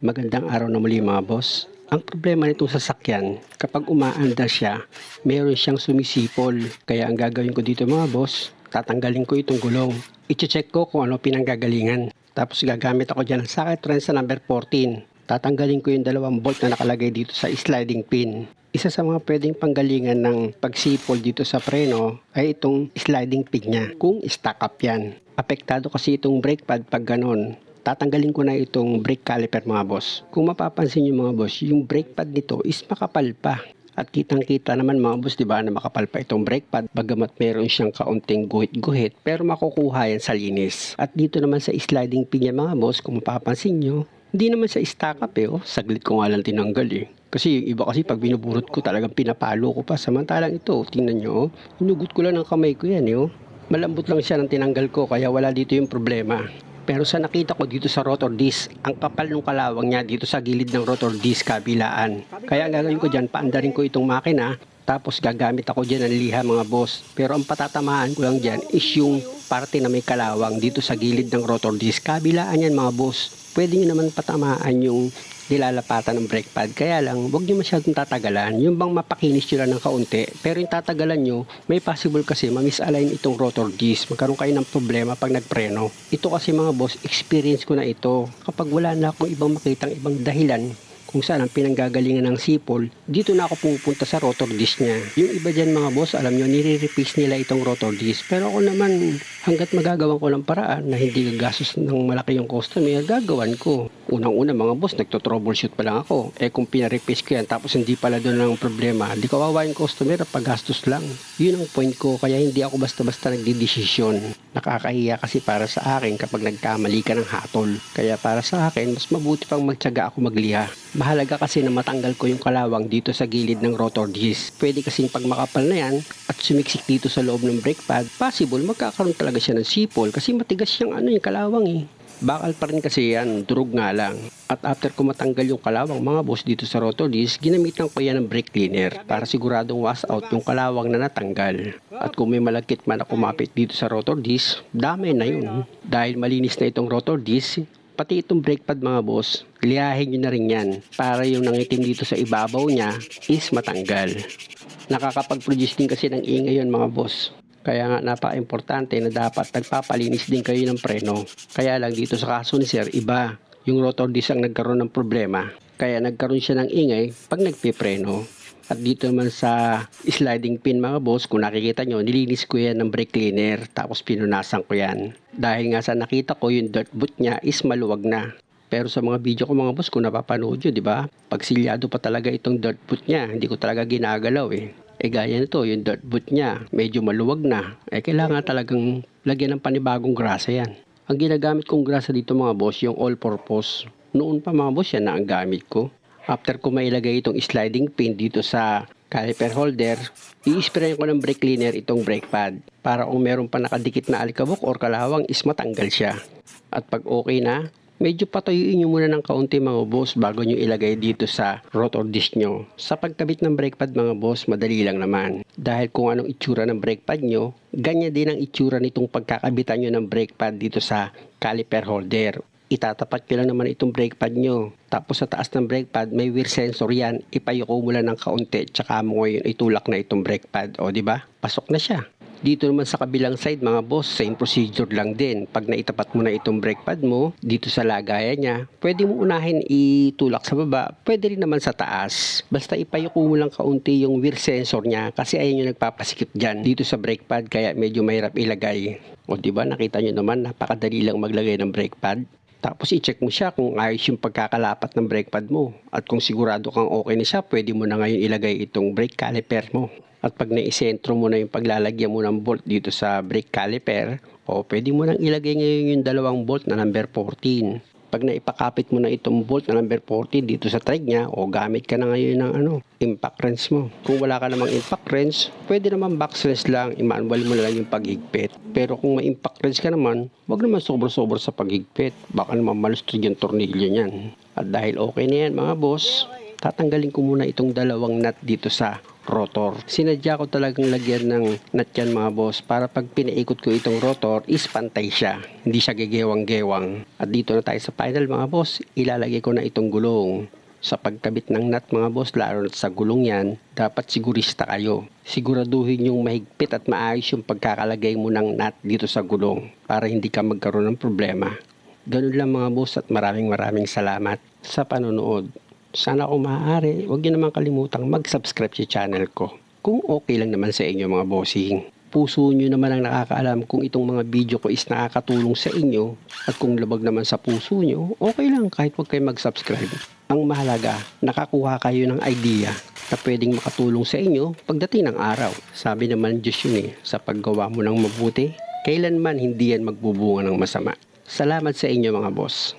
Magandang araw na muli mga boss. Ang problema nitong sasakyan, kapag umaandar siya, meron siyang sumisipol. Kaya ang gagawin ko dito mga boss, tatanggalin ko itong gulong. I-check ko kung ano pinanggagalingan. Tapos gagamit ako dyan ng socket wrench sa number 14. Tatanggalin ko yung dalawang bolt na nakalagay dito sa sliding pin. Isa sa mga pwedeng panggalingan ng pagsipol dito sa preno ay itong sliding pin niya kung stuck up yan. Apektado kasi itong brake pad pag ganon. Tatanggalin ko na itong brake caliper mga boss. Kung mapapansin nyo mga boss, yung brake pad nito is makapal pa. At kitang-kita naman mga boss, di ba, na makapal pa itong brake pad. Bagamat meron siyang kaunting guhit-guhit, pero makukuha yan sa linis. At dito naman sa sliding pin niya mga boss, kung mapapansin nyo, hindi naman sa stack up saglit ko nga lang tinanggal Kasi yung iba kasi pag binuburot ko talagang pinapalo ko pa. Samantalang ito, tingnan nyo hinugot ko lang ng kamay ko yan Malambot lang siya ng tinanggal ko kaya wala dito yung problema. Pero sa nakita ko dito sa rotor disc, ang kapal ng kalawang niya dito sa gilid ng rotor disc kabilaan. Kaya ang gagawin ko dyan, paandarin ko itong makina, tapos gagamit ako dyan ng liha mga boss. Pero ang patatamaan ko lang dyan is yung parte na may kalawang dito sa gilid ng rotor disc. Kabilaan yan mga boss. Pwede nyo naman patamaan yung nilalapatan ng brake pad. Kaya lang, huwag nyo masyadong tatagalan. Yung bang mapakinis nyo lang ng kaunti. Pero yung tatagalan nyo, may possible kasi ma-misalign itong rotor disc. Magkaroon kayo ng problema pag nagpreno. Ito kasi mga boss, experience ko na ito. Kapag wala na akong ibang makitang ibang dahilan kung saan ang pinanggagalingan ng sipol, dito na ako pupunta sa rotor disc niya. Yung iba dyan mga boss, alam nyo, nire-replace nila itong rotor disc. Pero ako naman, hanggat magagawan ko ng paraan na hindi gagastos ng malaki yung customer, gagawan ko. Unang-una mga boss, nagto-troubleshoot pa lang ako. Kung pina-replace ko yan, tapos hindi pala doon ang problema, di kawawa yung customer, paggastos lang. Yun ang point ko, kaya hindi ako basta-basta nagdidesisyon. Nakakahiya kasi para sa akin kapag nagkamali ka ng hatol. Kaya para sa akin, mas mabuti pang magtiyaga ako magliha. Mahalaga kasi na matanggal ko yung kalawang dito sa gilid ng rotor disc. Pwede kasing pag makapal na yan at sumiksik dito sa loob ng brake pad, possible magkakaroon talaga siya ng sipol kasi matigas yung yung kalawang Bakal pa rin kasi yan, durog nga lang. At after ko matanggal yung kalawang mga boss dito sa rotor disc, ginamitan ko yan ng brake cleaner para siguradong wash out yung kalawang na natanggal. At kung may malagkit man na kumapit dito sa rotor disc, damay na yun. Dahil malinis na itong rotor disc, pati itong brake pad mga boss, lihahin nyo na rin yan para yung nangitim dito sa ibabaw niya is matanggal. Nakakapag-produce din kasi ng ingay yun mga boss. Kaya nga napaka-importante na dapat nagpapalinis din kayo ng preno. Kaya lang dito sa kaso ni Sir, iba. Yung rotor disc ang nagkaroon ng problema. Kaya nagkaroon siya ng ingay pag nagpipreno. At dito naman sa sliding pin mga boss, kung nakikita nyo, nilinis ko yan ng brake cleaner. Tapos pinunasan ko yan. Dahil nga sa nakita ko, yung dirt boot niya is maluwag na. Pero sa mga video ko mga boss, kung napapanood nyo, di ba? Pag silyado pa talaga itong dirt boot niya, hindi ko talaga ginagalaw gaya nito, yung dirt boot niya, medyo maluwag na. Kailangan talagang lagyan ng panibagong grasa yan. Ang ginagamit kong grasa dito mga boss, yung all-purpose. Noon pa mga boss, yan na ang gamit ko. After ko mailagay itong sliding pin dito sa caliper holder, i-spray ko ng brake cleaner itong brake pad. Para kung meron pa nakadikit na alikabok or kalawang is matanggal siya. At pag okay na, medyo patuyuin nyo muna ng kaunti mga boss bago nyo ilagay dito sa rotor disc nyo. Sa pagkabit ng brake pad mga boss, madali lang naman. Dahil kung anong itsura ng brake pad nyo, ganyan din ang itsura nitong pagkakabitan nyo ng brake pad dito sa caliper holder. Itatapat nyo lang naman itong brake pad nyo. Tapos sa taas ng brake pad, may wear sensor yan. Ipayuko mo lang ng kaunti, tsaka mo ngayon itulak na itong brake pad. O diba? Pasok na siya. Dito naman sa kabilang side mga boss, same procedure lang din. Pag naitapat mo na itong brake pad mo, dito sa lagayan niya, pwede mo unahin itulak sa baba, pwede rin naman sa taas. Basta ipayuko mo lang kaunti yung wear sensor niya kasi ayun yung nagpapasikip dyan dito sa brake pad kaya medyo mahirap ilagay. O diba, nakita nyo naman, napakadali lang maglagay ng brake pad. Tapos i-check mo siya kung ayos yung pagkakalapat ng brake pad mo. At kung sigurado kang okay na siya, pwede mo na ngayon ilagay itong brake caliper mo. At pag naisentro mo na yung paglalagyan mo ng bolt dito sa brake caliper, pwede mo nang ilagay ngayon yung dalawang bolt na number 14. Pag naipakapit mo na itong bolt na number 14 dito sa thread niya, gamit ka na ngayon ng impact wrench mo. Kung wala ka namang impact wrench, pwede naman box wrench lang, i-manual mo na lang yung paghigpit. Pero kung may impact wrench ka naman, wag naman sobra-sobra sa paghigpit. Baka naman malustrid yung tornilyo niyan. At dahil okay na yan mga boss, tatanggalin ko muna itong dalawang nut dito sa rotor. Sinadya ko talagang lagyan ng nut yan mga boss para pag pinaikot ko itong rotor is pantay siya. Hindi siya gegewang-gewang. At dito na tayo sa final mga boss. Ilalagay ko na itong gulong. Sa pagkabit ng nut mga boss, lalo na sa gulong yan, dapat sigurista kayo. Siguraduhin yung mahigpit at maayos yung pagkakalagay mo ng nut dito sa gulong para hindi ka magkaroon ng problema. Ganun lang mga boss at maraming salamat sa panonood. Sana kung maaari, huwag niyo naman kalimutang mag-subscribe sa channel ko. Kung okay lang naman sa inyo mga bossing. Puso niyo naman ang nakakaalam kung itong mga video ko is nakakatulong sa inyo. At kung labag naman sa puso niyo, okay lang kahit huwag kayo mag-subscribe. Ang mahalaga, nakakuha kayo ng idea na pwedeng makatulong sa inyo pagdating ng araw. Sabi naman Diyos yun sa paggawa mo ng mabuti, kailanman hindi yan magbubunga ng masama. Salamat sa inyo mga boss.